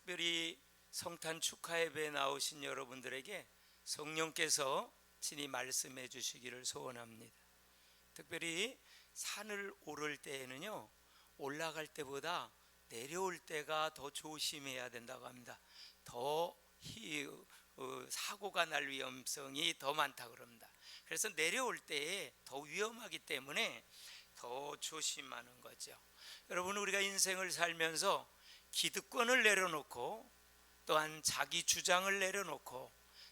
특별히 성탄 축하 예배에 나오신 여러분들에게 성령께서 친히 말씀해 주시기를 소원합니다. 특별히 산을 오를 때에는요, 올라갈 때보다 내려올 때가 더 조심해야 된다고 합니다. 더 사고가 날 위험성이 더 많다 그럽니다. 그래서 내려올 때에 더 위험하기 때문에 더 조심하는 거죠. 여러분, 우리가 인생을 살면서 기득권을 내려놓고 또한 자기 주장을 내려놓고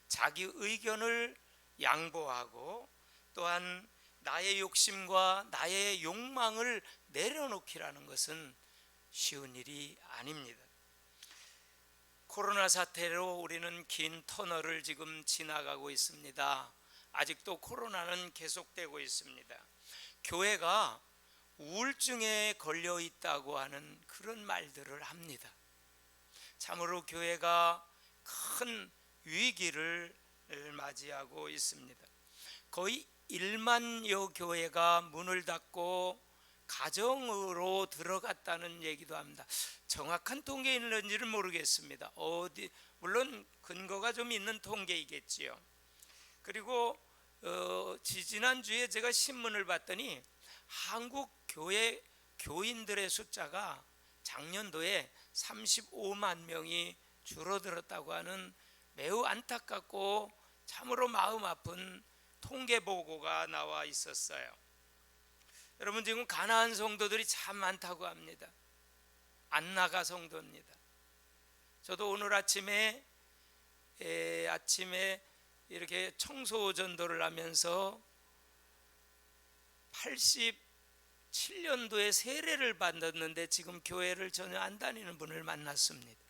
자기 의견을 양보하고 또한 나의 욕심과 나의 욕망을 내려놓기라는 것은 쉬운 일이 아닙니다. 코로나 사태로 우리는 긴 터널을 지금 지나가고 있습니다. 아직도 코로나는 계속되고 있습니다. 교회가 우울증에 걸려 있다고 하는 그런 말들을 합니다. 참으로 교회가 큰 위기를 맞이하고 있습니다. 거의 1만여 교회가 문을 닫고 가정으로 들어갔다는 얘기도 합니다. 정확한 통계 있는지는 모르겠습니다. 물론 근거가 좀 있는 통계이겠지요. 그리고 지난주에 제가 신문을 봤더니 한국 교회 교인들의 숫자가 작년도에 35만 명이 줄어들었다고 하는 매우 안타깝고 참으로 마음 아픈 통계 보고가 나와 있었어요. 여러분, 지금 가나안 성도들이 참 많다고 합니다. 안나가 성도입니다. 저도 오늘 아침에 이렇게 청소 전도를 하면서 87년도에 세례를 받았는데 지금 교회를 전혀 안 다니는 분을 만났습니다.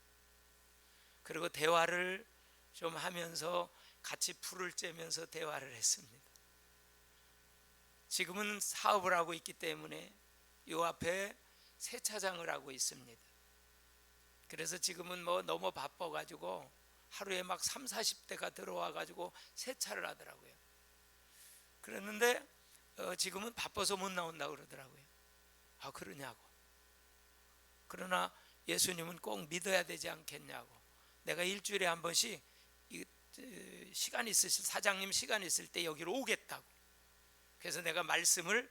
그리고 대화를 좀 하면서 같이 풀을 쬐면서 대화를 했습니다. 지금은 사업을 하고 있기 때문에 이 앞에 세차장을 하고 있습니다. 그래서 지금은 너무 바빠가지고 하루에 막 30-40대가 들어와가지고 세차를 하더라고요. 그랬는데 지금은 바빠서 못 나온다고 그러더라고요. 아, 그러냐고. 그러나 예수님은 꼭 믿어야 되지 않겠냐고. 내가 일주일에 한 번씩 시간 있으실 사장님 시간 있을 때 여기로 오겠다고. 그래서 내가 말씀을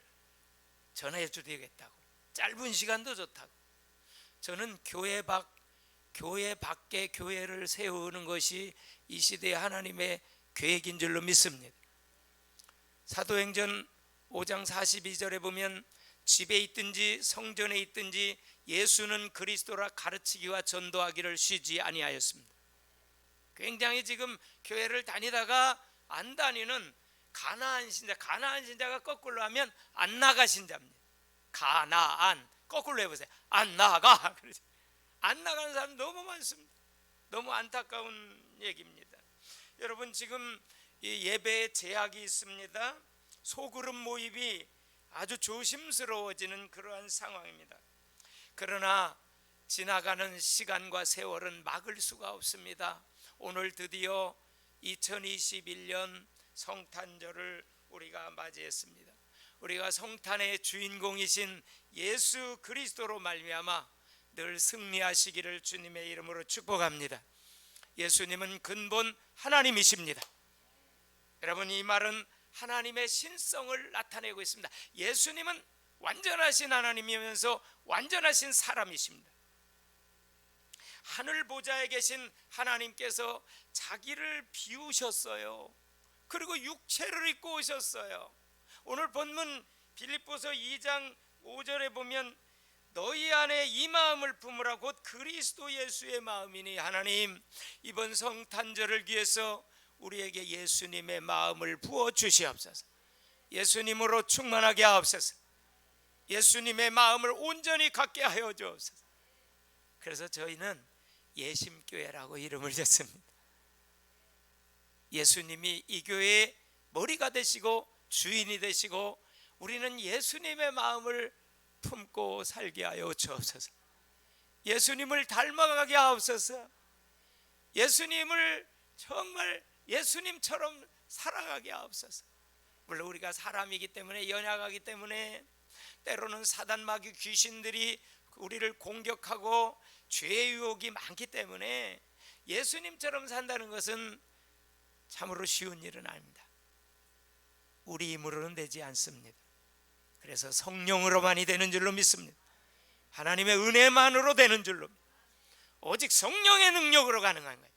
전해 드리겠다고. 짧은 시간도 좋다고. 저는 교회 밖에 교회를 세우는 것이 이 시대의 하나님의 계획인 줄로 믿습니다. 사도행전 5장 42절에 보면 집에 있든지 성전에 있든지 예수는 그리스도라 가르치기와 전도하기를 쉬지 아니하였습니다. 굉장히 지금 교회를 다니다가 안 다니는 가나안 신자가 거꾸로 하면 안 나가 신자입니다. 가나안 거꾸로 해보세요. 안 나가. 안 나가는 사람 너무 많습니다. 너무 안타까운 얘기입니다. 여러분, 지금 이 예배에 제약이 있습니다. 소그룹 모임이 아주 조심스러워지는 그러한 상황입니다. 그러나 지나가는 시간과 세월은 막을 수가 없습니다. 오늘 드디어 2021년 성탄절을 우리가 맞이했습니다. 우리가 성탄의 주인공이신 예수 그리스도로 말미암아 늘 승리하시기를 주님의 이름으로 축복합니다. 예수님은 근본 하나님이십니다. 여러분, 이 말은 하나님의 신성을 나타내고 있습니다. 예수님은 완전하신 하나님이면서 완전하신 사람이십니다. 하늘 보좌에 계신 하나님께서 자기를 비우셨어요. 그리고 육체를 입고 오셨어요. 오늘 본문 빌립보서 2장 5절에 보면 너희 안에 이 마음을 품으라 곧 그리스도 예수의 마음이니 하나님, 이번 성탄절을 위해서 우리에게 예수님의 마음을 부어 주시옵소서. 예수님으로 충만하게 하옵소서. 예수님의 마음을 온전히 갖게 하여 주옵소서. 그래서 저희는 예심교회라고 이름을 졌습니다. 예수님이 이 교회의 머리가 되시고 주인이 되시고 우리는 예수님의 마음을 품고 살게 하여 주옵소서. 예수님을 닮아가게 하옵소서. 예수님을 정말 예수님처럼 살아가게 하옵소서. 물론 우리가 사람이기 때문에 연약하기 때문에 때로는 사단 마귀 귀신들이 우리를 공격하고 죄의 유혹이 많기 때문에 예수님처럼 산다는 것은 참으로 쉬운 일은 아닙니다. 우리 힘으로는 되지 않습니다. 그래서 성령으로만이 되는 줄로 믿습니다. 하나님의 은혜만으로 되는 줄로, 오직 성령의 능력으로 가능한 거예요.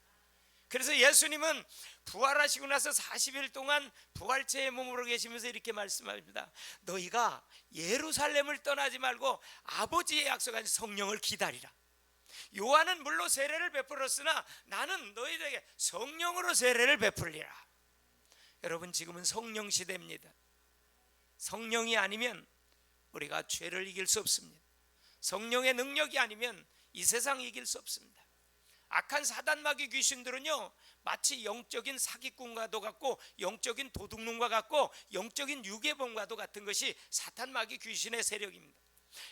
그래서 예수님은 부활하시고 나서 40일 동안 부활체의 몸으로 계시면서 이렇게 말씀합니다. 너희가 예루살렘을 떠나지 말고 아버지의 약속한 성령을 기다리라. 요한은 물로 세례를 베풀었으나 나는 너희에게 성령으로 세례를 베풀리라. 여러분, 지금은 성령 시대입니다. 성령이 아니면 우리가 죄를 이길 수 없습니다. 성령의 능력이 아니면 이 세상 이길 수 없습니다. 악한 사단마귀 귀신들은요, 마치 영적인 사기꾼과도 같고 영적인 도둑놈과 같고 영적인 유괴범과도 같은 것이 사탄마귀 귀신의 세력입니다.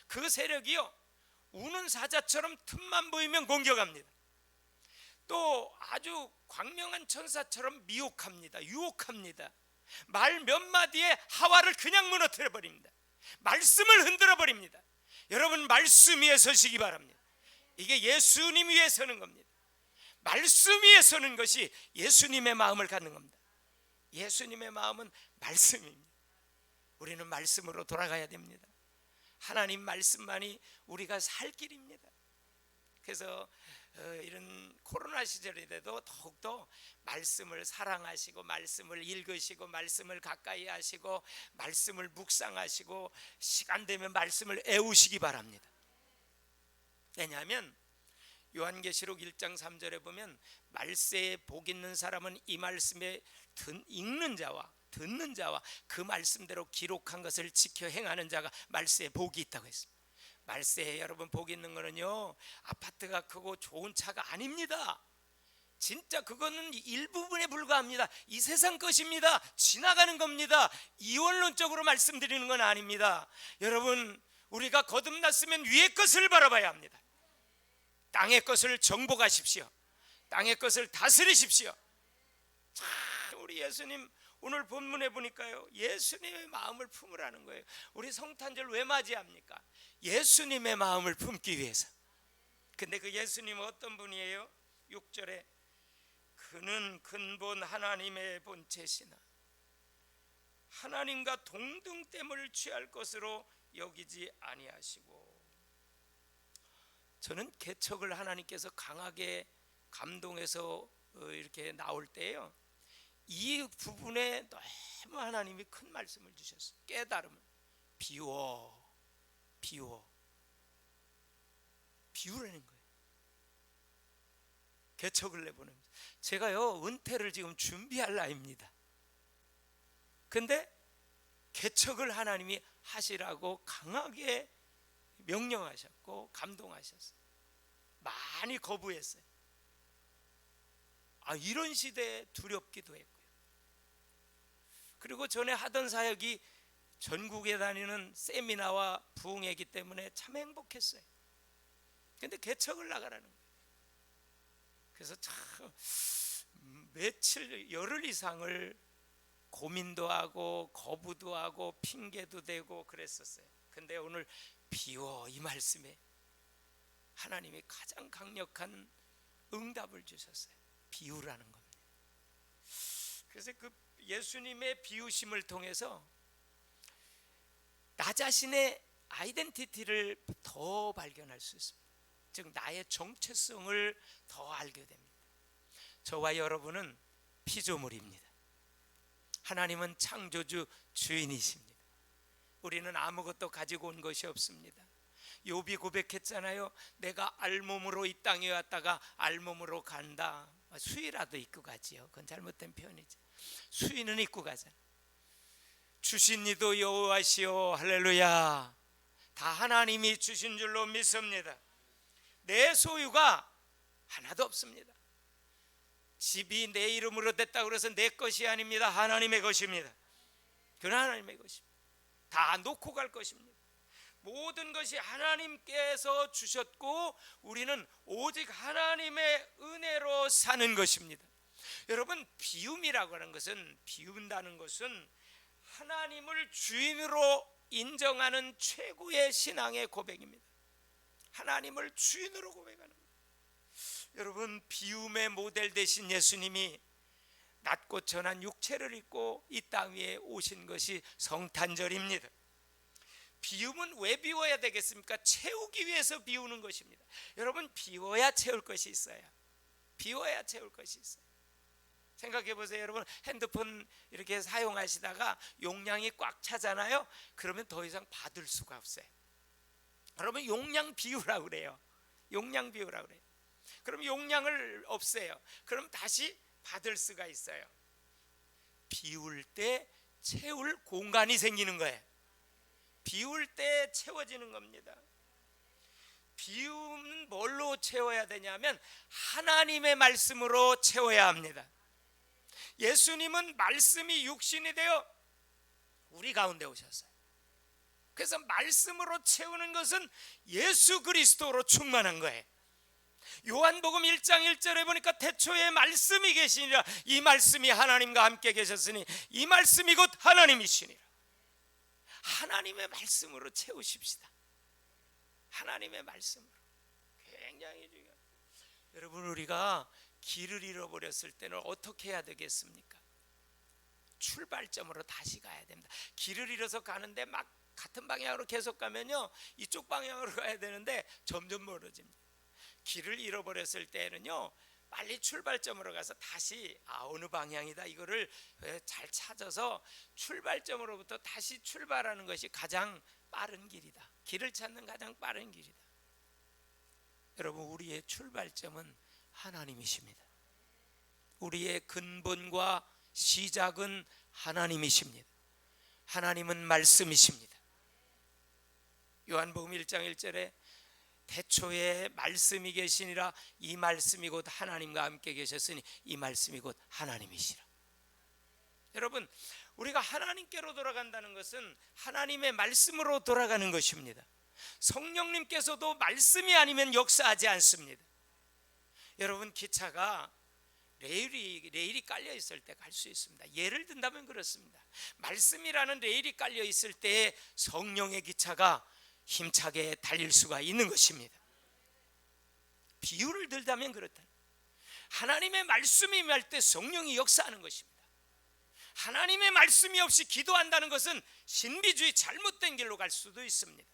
그 세력이요, 우는 사자처럼 틈만 보이면 공격합니다. 또 아주 광명한 천사처럼 미혹합니다. 유혹합니다. 말 몇 마디에 하와를 그냥 무너뜨려 버립니다. 말씀을 흔들어 버립니다. 여러분, 말씀 위에 서시기 바랍니다. 이게 예수님 위에 서는 겁니다. 말씀 위에 서는 것이 예수님의 마음을 갖는 겁니다. 예수님의 마음은 말씀입니다. 우리는 말씀으로 돌아가야 됩니다. 하나님 말씀만이 우리가 살 길입니다. 그래서 이런 코로나 시절에도 더욱더 말씀을 사랑하시고 말씀을 읽으시고 말씀을 가까이 하시고 말씀을 묵상하시고 시간 되면 말씀을 애우시기 바랍니다. 왜냐하면 요한계시록 1장 3절에 보면 말세에 복 있는 사람은 이 말씀에 읽는 자와 듣는 자와 그 말씀대로 기록한 것을 지켜 행하는 자가 말세에 복이 있다고 했습니다. 말세에 여러분 복 있는 거는요, 아파트가 크고 좋은 차가 아닙니다. 진짜 그거는 일부분에 불과합니다. 이 세상 것입니다. 지나가는 겁니다. 이원론적으로 말씀드리는 건 아닙니다. 여러분, 우리가 거듭났으면 위의 것을 바라봐야 합니다. 땅의 것을 정복하십시오. 땅의 것을 다스리십시오. 참, 우리 예수님 오늘 본문에 보니까요, 예수님의 마음을 품으라는 거예요. 우리 성탄절 왜 맞이합니까? 예수님의 마음을 품기 위해서. 근데 그 예수님은 어떤 분이에요? 6절에 그는 근본 하나님의 본체시나 하나님과 동등됨을 취할 것으로 여기지 아니하시고. 저는 개척을 하나님께서 강하게 감동해서 이렇게 나올 때요, 이 부분에 너무 하나님이 큰 말씀을 주셨어요. 깨달음을. 비우라는 거예요. 개척을 내보냅니다. 제가요, 은퇴를 지금 준비할 나이입니다. 근데 개척을 하나님이 하시라고 강하게 명령하셨고 감동하셨어요. 많이 거부했어요. 이런 시대에 두렵기도 했고요. 그리고 전에 하던 사역이 전국에 다니는 세미나와 부흥회이기 때문에 참 행복했어요. 근데 개척을 나가라는 거예요. 그래서 참 며칠, 열흘 이상을 고민도 하고 거부도 하고 핑계도 대고 그랬었어요. 근데 오늘 비워, 이 말씀에 하나님이 가장 강력한 응답을 주셨어요. 비우라는 겁니다. 그래서 그 예수님의 비우심을 통해서 나 자신의 아이덴티티를 더 발견할 수 있습니다. 즉 나의 정체성을 더 알게 됩니다. 저와 여러분은 피조물입니다. 하나님은 창조주 주인이십니다. 우리는 아무것도 가지고 온 것이 없습니다. 욥이 고백했잖아요. 내가 알몸으로 이 땅에 왔다가 알몸으로 간다. 수의라도 입고 가지요. 그건 잘못된 표현이죠. 수의는 입고 가잖아. 주신 이도 여호와시오. 할렐루야. 다 하나님이 주신 줄로 믿습니다. 내 소유가 하나도 없습니다. 집이 내 이름으로 됐다고 해서 내 것이 아닙니다. 하나님의 것입니다. 그건 하나님의 것입니다. 다 놓고 갈 것입니다. 모든 것이 하나님께서 주셨고 우리는 오직 하나님의 은혜로 사는 것입니다. 여러분, 비움이라고 하는 것은, 비운다는 것은 하나님을 주인으로 인정하는 최고의 신앙의 고백입니다. 하나님을 주인으로 고백하는 거예요. 여러분, 비움의 모델 되신 예수님이 낮고 천한 육체를 입고 이 땅 위에 오신 것이 성탄절입니다. 비움은 왜 비워야 되겠습니까? 채우기 위해서 비우는 것입니다. 여러분, 비워야 채울 것이 있어요. 비워야 채울 것이 있어요. 생각해 보세요. 여러분, 핸드폰 이렇게 사용하시다가 용량이 꽉 차잖아요. 그러면 더 이상 받을 수가 없어요. 여러분, 용량 비우라고 그래요. 용량 비우라고 그래요. 그럼 용량을 없애요. 그럼 다시 받을 수가 있어요. 비울 때 채울 공간이 생기는 거예요. 비울 때 채워지는 겁니다. 비움은 뭘로 채워야 되냐면 하나님의 말씀으로 채워야 합니다. 예수님은 말씀이 육신이 되어 우리 가운데 오셨어요. 그래서 말씀으로 채우는 것은 예수 그리스도로 충만한 거예요. 요한복음 1장 1절에 보니까 태초에 말씀이 계시니라. 이 말씀이 하나님과 함께 계셨으니 이 말씀이 곧 하나님이시니라. 하나님의 말씀으로 채우십시다. 하나님의 말씀으로. 굉장히 중요해요. 여러분, 우리가 길을 잃어버렸을 때는 어떻게 해야 되겠습니까? 출발점으로 다시 가야 됩니다. 길을 잃어서 가는데 막 같은 방향으로 계속 가면요, 이쪽 방향으로 가야 되는데 점점 멀어집니다. 길을 잃어버렸을 때는요, 빨리 출발점으로 가서 다시 어느 방향이다 이거를 잘 찾아서 출발점으로부터 다시 출발하는 것이 가장 빠른 길이다. 길을 찾는 가장 빠른 길이다. 여러분, 우리의 출발점은 하나님이십니다. 우리의 근본과 시작은 하나님이십니다. 하나님은 말씀이십니다. 요한복음 1장 1절에 태초에 말씀이 계시니라. 이 말씀이 곧 하나님과 함께 계셨으니 이 말씀이 곧 하나님이시라. 여러분, 우리가 하나님께로 돌아간다는 것은 하나님의 말씀으로 돌아가는 것입니다. 성령님께서도 말씀이 아니면 역사하지 않습니다. 여러분, 기차가 레일이 깔려 있을 때 갈 수 있습니다. 예를 든다면 그렇습니다. 말씀이라는 레일이 깔려 있을 때 성령의 기차가 힘차게 달릴 수가 있는 것입니다. 비유를 들자면 그렇다. 하나님의 말씀이 임할 때 성령이 역사하는 것입니다. 하나님의 말씀이 없이 기도한다는 것은 신비주의 잘못된 길로 갈 수도 있습니다.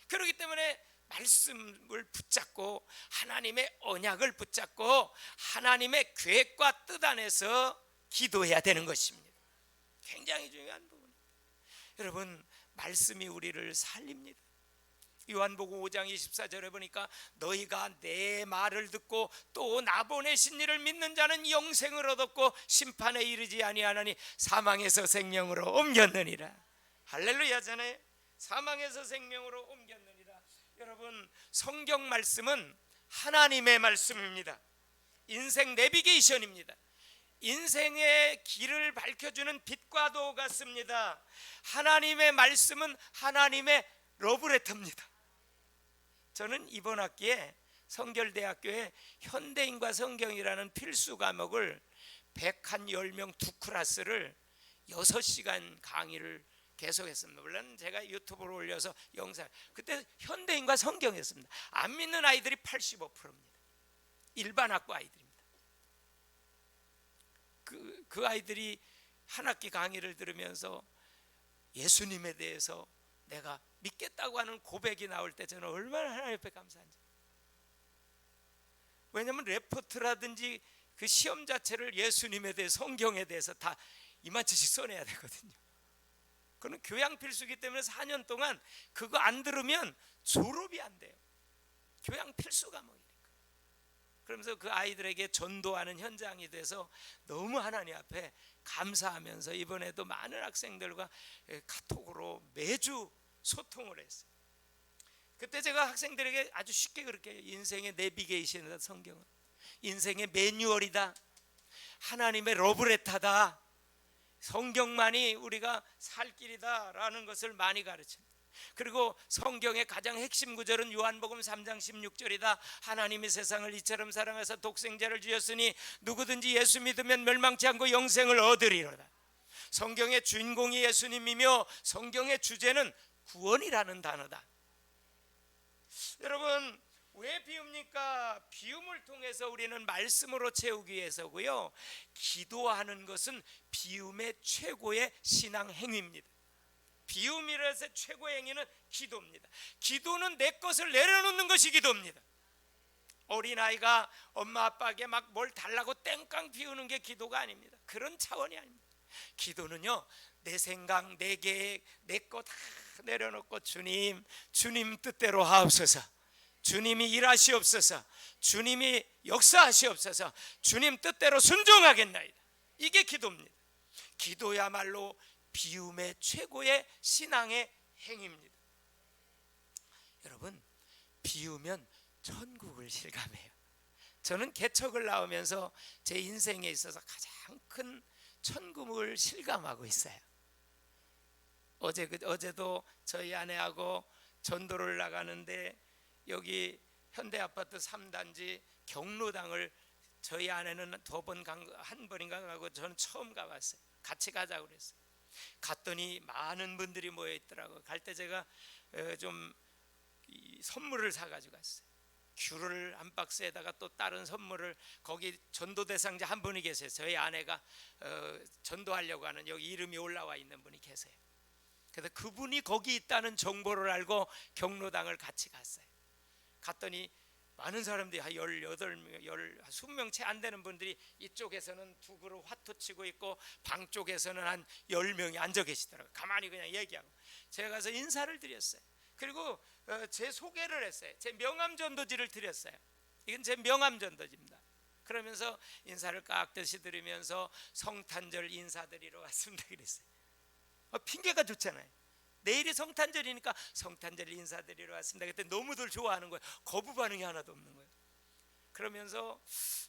그렇기 때문에 말씀을 붙잡고 하나님의 언약을 붙잡고 하나님의 계획과 뜻 안에서 기도해야 되는 것입니다. 굉장히 중요한 부분입니다. 여러분, 말씀이 우리를 살립니다. 요한복음 5장 24절에 보니까 너희가 내 말을 듣고 또 나 보내신 이를 믿는 자는 영생을 얻었고 심판에 이르지 아니하나니 사망에서 생명으로 옮겼느니라. 할렐루야잖아요. 사망에서 생명으로 옮겼느니라. 여러분, 성경 말씀은 하나님의 말씀입니다. 인생 내비게이션입니다. 인생의 길을 밝혀주는 빛과 도 같습니다. 하나님의 말씀은 하나님의 러브레터입니다. 저는 이번 학기에 성결대학교에 현대인과 성경이라는 필수 과목을 110명 2클래스를 6시간 강의를 계속했습니다. 물론 제가 유튜브로 올려서 영상, 그때 현대인과 성경이었습니다. 안 믿는 아이들이 85%입니다. 일반 학부 아이들입니다. 그 아이들이 한 학기 강의를 들으면서 예수님에 대해서 내가 믿겠다고 하는 고백이 나올 때 저는 얼마나 하나님 앞에 감사한지. 왜냐하면 레포트라든지 그 시험 자체를 예수님에 대해 성경에 대해서 다 이만치씩 써내야 되거든요. 그건 교양 필수이기 때문에 4년 동안 그거 안 들으면 졸업이 안 돼요. 교양 필수 과목이니까. 그러면서 그 아이들에게 전도하는 현장이 돼서 너무 하나님 앞에 감사하면서 이번에도 많은 학생들과 카톡으로 매주 소통을 했어요. 그때 제가 학생들에게 아주 쉽게 그렇게 인생의 내비게이션이다. 성경은 인생의 매뉴얼이다. 하나님의 러브레터다. 성경만이 우리가 살 길이다 라는 것을 많이 가르칩니다. 그리고 성경의 가장 핵심 구절은 요한복음 3장 16절이다. 하나님이 세상을 이처럼 사랑하사 독생자를 주셨으니 누구든지 예수 믿으면 멸망치 않고 영생을 얻으리로다. 성경의 주인공이 예수님이며 성경의 주제는 구원이라는 단어다. 여러분, 왜 비웁니까? 비움을 통해서 우리는 말씀으로 채우기 위해서고요. 기도하는 것은 비움의 최고의 신앙 행위입니다. 비움이라서 최고의 행위는 기도입니다. 기도는 내 것을 내려놓는 것이 기도입니다. 어린아이가 엄마 아빠에게 막 뭘 달라고 땡깡 비우는 게 기도가 아닙니다. 그런 차원이 아닙니다. 기도는요, 내 생각, 내 계획, 내 것 다 내려놓고 주님 뜻대로 하옵소서, 주님이 일하시옵소서, 주님이 역사하시옵소서, 주님 뜻대로 순종하겠나이다. 이게 기도입니다. 기도야말로 비움의 최고의 신앙의 행위입니다. 여러분, 비우면 천국을 실감해요. 저는 개척을 나오면서 제 인생에 있어서 가장 큰 천국을 실감하고 있어요. 어제도 저희 아내하고 전도를 나가는데 여기 현대아파트 3단지 경로당을 저희 아내는 한 번인가 가고 저는 처음 가봤어요. 같이 가자고 그랬어요. 갔더니 많은 분들이 모여 있더라고요. 갈 때 제가 좀 선물을 사가지고 갔어요. 귤을 한 박스에다가 또 다른 선물을, 거기 전도 대상자 한 분이 계세요. 저희 아내가 전도하려고 하는, 여기 이름이 올라와 있는 분이 계세요. 그래서 그분이 거기 있다는 정보를 알고 경로당을 같이 갔어요. 갔더니 많은 사람들이 한 18명, 20명 채 안 되는 분들이 이쪽에서는 두 그룹 화투 치고 있고 방 쪽에서는 한 10명이 앉아 계시더라고요. 가만히 그냥 얘기하고. 제가 가서 인사를 드렸어요. 그리고 제 소개를 했어요. 제 명함 전도지를 드렸어요. 이건 제 명함 전도지입니다. 그러면서 인사를 깍듯이 드리면서 성탄절 인사드리러 왔습니다 그랬어요. 핑계가 좋잖아요. 내일이 성탄절이니까 성탄절 인사드리러 왔습니다. 그때 너무들 좋아하는 거예요. 거부 반응이 하나도 없는 거예요. 그러면서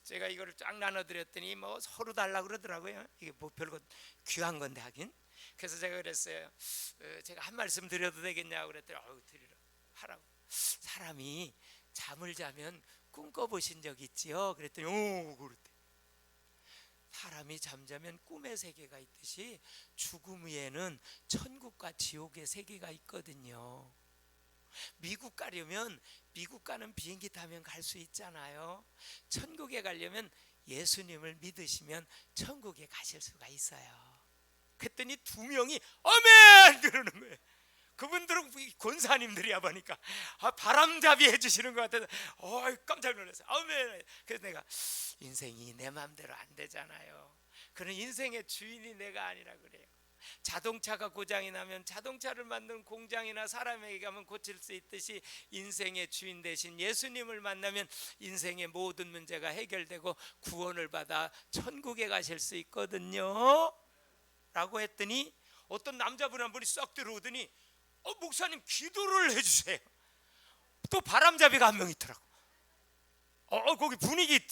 제가 이거를 쫙 나눠드렸더니 뭐 서로 달라고 그러더라고요. 이게 뭐 별거 귀한 건데 하긴. 그래서 제가 그랬어요. 제가 한 말씀 드려도 되겠냐고 그랬더니 드리라 하라고. 사람이 잠을 자면 꿈꿔보신 적 있지요? 그랬더니 그랬대. 사람이 잠자면 꿈의 세계가 있듯이 죽음 위에는 천국과 지옥의 세계가 있거든요. 미국 가려면 미국 가는 비행기 타면 갈 수 있잖아요. 천국에 가려면 예수님을 믿으시면 천국에 가실 수가 있어요. 그랬더니 두 명이 아멘 그러는 거예요. 그분들은 권사님들이야 보니까 바람잡이 해주시는 것 같아서 깜짝 놀랐어요. 아멘. 그래서 내가 인생이 내 마음대로 안 되잖아요. 그런 인생의 주인이 내가 아니라 그래요. 자동차가 고장이 나면 자동차를 만든 공장이나 사람에게 가면 고칠 수 있듯이 인생의 주인 대신 예수님을 만나면 인생의 모든 문제가 해결되고 구원을 받아 천국에 가실 수 있거든요 라고 했더니 어떤 남자분 한 분이 싹 들어오더니 목사님 기도를 해주세요. 또 바람잡이가 한 명 있더라고. 거기 분위기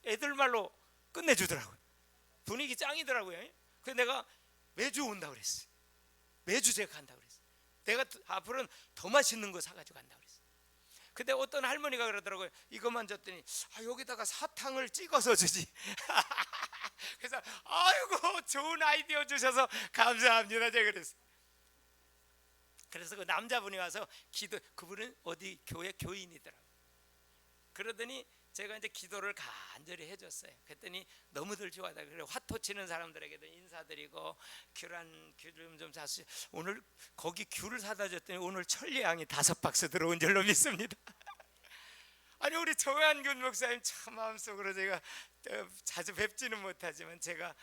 애들 말로 끝내주더라고요. 분위기 짱이더라고요. 그래서 내가 매주 온다고 그랬어요. 매주 제가 간다고 그랬어요. 내가 앞으로는 더 맛있는 거 사가지고 간다고 그랬어요. 근데 어떤 할머니가 그러더라고요. 이것만 줬더니 여기다가 사탕을 찍어서 주지. 그래서 아이고 좋은 아이디어 주셔서 감사합니다 제가 그랬어요. 그래서 그 남자분이 와서 그분은 어디 교회 교인이더라고요. 그러더니 제가 이제 기도를 간절히 해줬어요. 그랬더니 너무들 좋아하다. 그래 화토 치는 사람들에게도 인사드리고 귤 좀 사시. 오늘 거기 귤을 사다 줬더니 오늘 천리향이 5박스 들어온 줄로 믿습니다. 아니 우리 정한균 목사님 참 마음속으로 제가 자주 뵙지는 못하지만 제가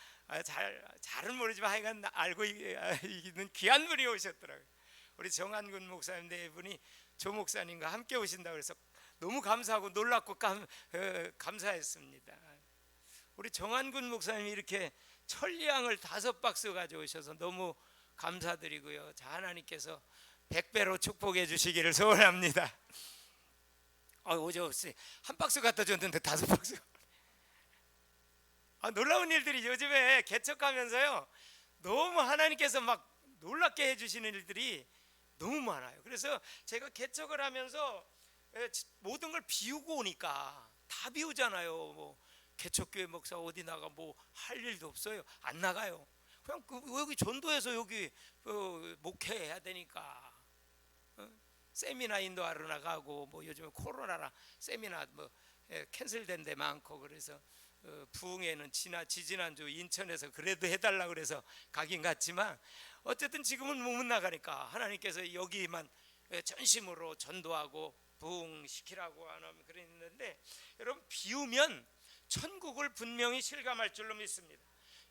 잘은 모르지만 하여간 알고 있는 귀한 분이 오셨더라고요. 우리 정한균 목사님 네 분이 조 목사님과 함께 오신다고 해서 너무 감사하고 놀랍고 감사했습니다. 우리 정한균 목사님이 이렇게 천리향을 5박스 가져오셔서 너무 감사드리고요. 자, 하나님께서 100배로 축복해 주시기를 소원합니다. 어제 한 박스 갖다 줬는데 5박스. 놀라운 일들이 요즘에 개척하면서요 너무 하나님께서 막 놀랍게 해주시는 일들이 너무 많아요. 그래서 제가 개척을 하면서 모든 걸 비우고 오니까 다 비우잖아요. 뭐 개척교회 목사 어디 나가 뭐 할 일도 없어요. 안 나가요. 그냥 여기 전도해서 여기 목회해야 되니까 세미나 인도하러 나가고, 뭐 요즘에 코로나라 세미나 뭐 캔슬된 데 많고, 그래서 부흥회는 지지난주 인천에서 그래도 해달라 그래서 가긴 갔지만, 어쨌든 지금은 못 나가니까 하나님께서 여기만 전심으로 전도하고 부흥시키라고 하는 그랬는데, 여러분, 비우면 천국을 분명히 실감할 줄로 믿습니다.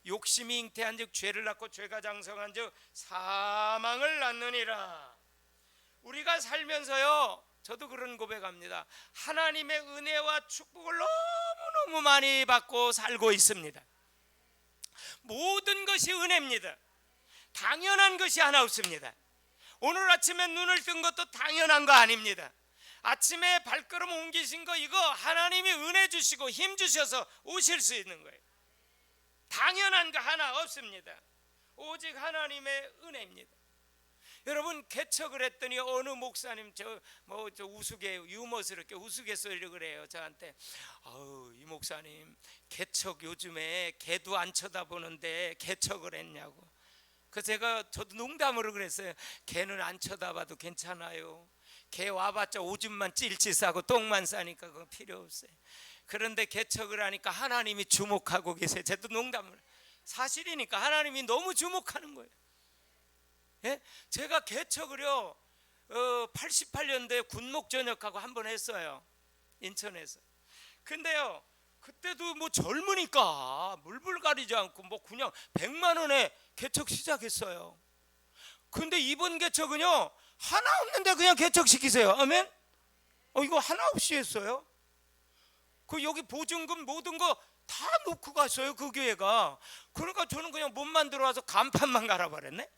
욕심이 잉태한즉 죄를 낳고 죄가 장성한즉 사망을 낳느니라. 우리가 살면서요, 저도 그런 고백합니다. 하나님의 은혜와 축복을 너무너무 많이 받고 살고 있습니다. 모든 것이 은혜입니다. 당연한 것이 하나 없습니다. 오늘 아침에 눈을 뜬 것도 당연한 거 아닙니다. 아침에 발걸음 옮기신 거, 이거 하나님이 은혜 주시고 힘 주셔서 오실 수 있는 거예요. 당연한 거 하나 없습니다. 오직 하나님의 은혜입니다. 여러분, 개척을 했더니 어느 목사님 저 우스개, 유머스럽게 우스갯소리를 그래요. 저한테, 이 목사님 개척 요즘에 개도 안 쳐다보는데 개척을 했냐고. 그래서 저도 농담으로 그랬어요. 개는 안 쳐다봐도 괜찮아요. 개 와봤자 오줌만 찔찔 싸고 똥만 싸니까 그거 필요 없어요. 그런데 개척을 하니까 하나님이 주목하고 계세요. 저도 농담을, 사실이니까 하나님이 너무 주목하는 거예요. 예? 제가 개척을요 88년도에 군목 전역하고 한 번 했어요, 인천에서. 근데요, 그때도 뭐 젊으니까 물불 가리지 않고 뭐 그냥 100만 원에 개척 시작했어요. 근데 이번 개척은요, 하나 없는데 그냥 개척시키세요. 아멘? 이거 하나 없이 했어요. 그 여기 보증금 모든 거 다 놓고 갔어요, 그 교회가. 그러니까 저는 그냥 몸만 들어와서 간판만 갈아버렸네.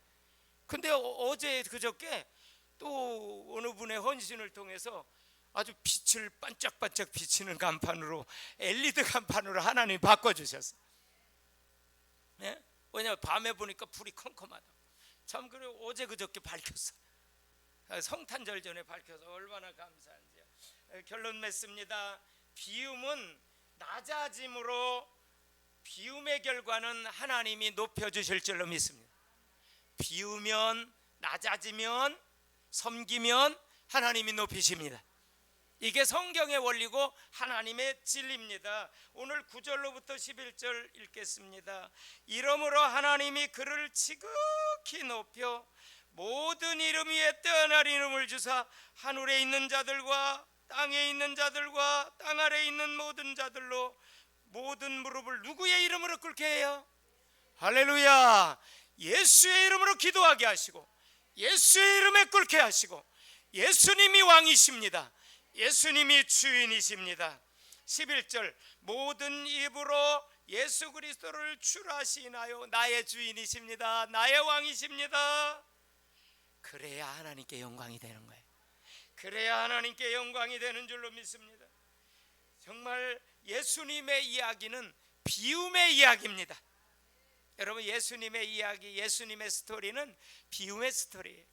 근데 어제 그저께 또 어느 분의 헌신을 통해서 아주 빛을 반짝반짝 비치는 간판으로, LED 간판으로 하나님이 바꿔주셨어요. 네? 왜냐면 밤에 보니까 불이 컴컴하다. 참, 그리고 어제 그저께 밝혔어요. 성탄절 전에 밝혀서 얼마나 감사한지요. 결론 맺습니다. 비움은 낮아짐으로, 비움의 결과는 하나님이 높여주실 줄로 믿습니다. 비우면, 낮아지면, 섬기면 하나님이 높이십니다. 이게 성경의 원리고 하나님의 진리입니다. 오늘 9절로부터 11절 읽겠습니다. 이러므로 하나님이 그를 지극히 높여 모든 이름 위에 뛰어난 이름을 주사 하늘에 있는 자들과 땅에 있는 자들과 땅 아래에 있는 모든 자들로 모든 무릎을 누구의 이름으로 꿇게 해요? 할렐루야. 예수의 이름으로 기도하게 하시고, 예수의 이름에 꿇게 하시고, 예수님이 왕이십니다. 예수님이 주인이십니다. 11절, 모든 입으로 예수 그리스도를 주라시나요? 나의 주인이십니다. 나의 왕이십니다. 그래야 하나님께 영광이 되는 거예요. 그래야 하나님께 영광이 되는 줄로 믿습니다. 정말 예수님의 이야기는 비움의 이야기입니다. 여러분, 예수님의 이야기, 예수님의 스토리는 비움의 스토리예요.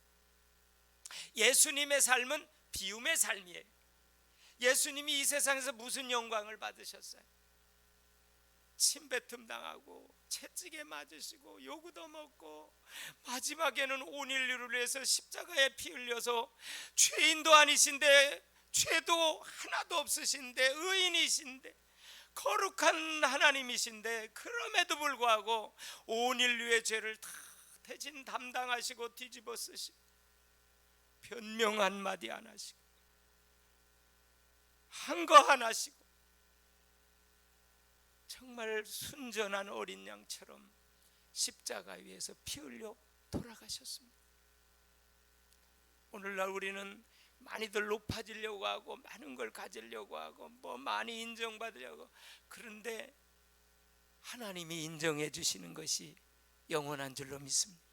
예수님의 삶은 비움의 삶이에요. 예수님이 이 세상에서 무슨 영광을 받으셨어요? 침뱉음 당하고 채찍에 맞으시고 요구도 먹고, 마지막에는 온 인류를 위해서 십자가에 피 흘려서, 죄인도 아니신데, 죄도 하나도 없으신데, 의인이신데, 거룩한 하나님이신데, 그럼에도 불구하고 온 인류의 죄를 다 대신 담당하시고 뒤집어 쓰시고, 변명 한마디 안 하시고, 한 거 안 하시고, 정말 순전한 어린 양처럼 십자가 위에서 피 흘려 돌아가셨습니다. 오늘날 우리는 많이들 높아지려고 하고, 많은 걸 가지려고 하고, 뭐 많이 인정받으려고, 그런데 하나님이 인정해 주시는 것이 영원한 줄로 믿습니다.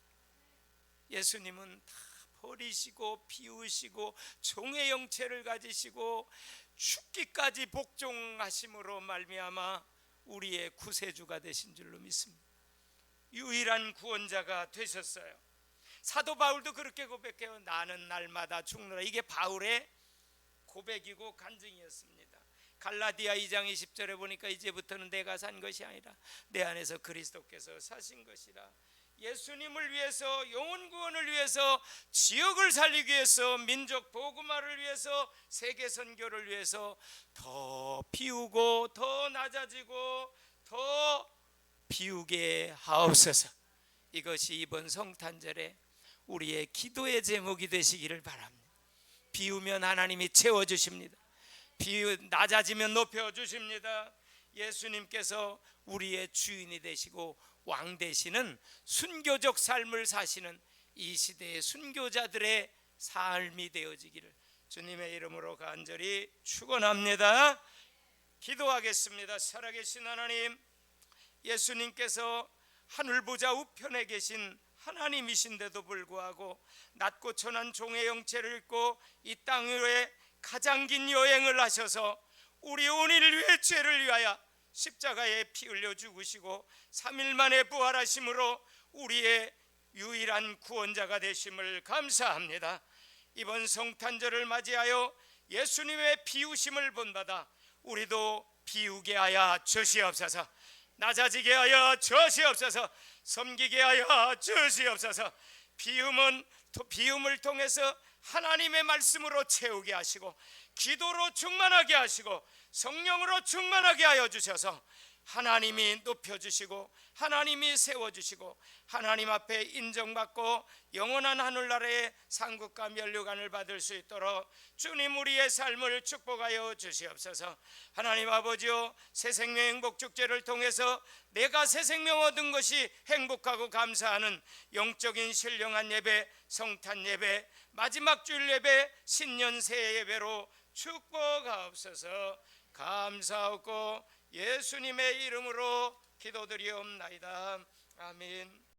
예수님은 다 버리시고 비우시고 종의 형체를 가지시고 죽기까지 복종하심으로 말미암아 우리의 구세주가 되신 줄로 믿습니다. 유일한 구원자가 되셨어요. 사도 바울도 그렇게 고백해요. 나는 날마다 죽노라. 이게 바울의 고백이고 간증이었습니다. 갈라디아 2장 20절에 보니까 이제부터는 내가 산 것이 아니라 내 안에서 그리스도께서 사신 것이라. 예수님을 위해서, 영혼 구원을 위해서, 지역을 살리기 위해서, 민족 복음화를 위해서, 세계 선교를 위해서 더 비우고 더 낮아지고 더 비우게 하옵소서. 이것이 이번 성탄절에 우리의 기도의 제목이 되시기를 바랍니다. 비우면 하나님이 채워주십니다. 낮아지면 높여주십니다. 예수님께서 우리의 주인이 되시고 왕 되시는 순교적 삶을 사시는 이 시대의 순교자들의 삶이 되어지기를 주님의 이름으로 간절히 축원합니다. 기도하겠습니다. 살아계신 하나님, 예수님께서 하늘보좌 우편에 계신 하나님이신데도 불구하고 낮고 천한 종의 형체를 입고 이 땅 위에 가장 긴 여행을 하셔서 우리 온 인류의 죄를 위하여 십자가에 피 흘려 죽으시고 3일 만에 부활하심으로 우리의 유일한 구원자가 되심을 감사합니다. 이번 성탄절을 맞이하여 예수님의 비우심을 본받아 우리도 비우게 하여 주시옵소서. 낮아지게 하여 주시옵소서. 섬기게 하여 주시옵소서. 비움을 통해서 하나님의 말씀으로 채우게 하시고 기도로 충만하게 하시고 성령으로 충만하게 하여 주셔서 하나님이 높여주시고 하나님이 세워주시고 하나님 앞에 인정받고 영원한 하늘나라의 상급과 면류관을 받을 수 있도록 주님 우리의 삶을 축복하여 주시옵소서. 하나님 아버지요, 새생명 행복축제를 통해서 내가 새생명 얻은 것이 행복하고 감사하는 영적인 신령한 예배, 성탄 예배, 마지막 주일 예배, 신년 새해 예배로 축복하옵소서. 감사하고 예수님의 이름으로 기도드리옵나이다. 아멘.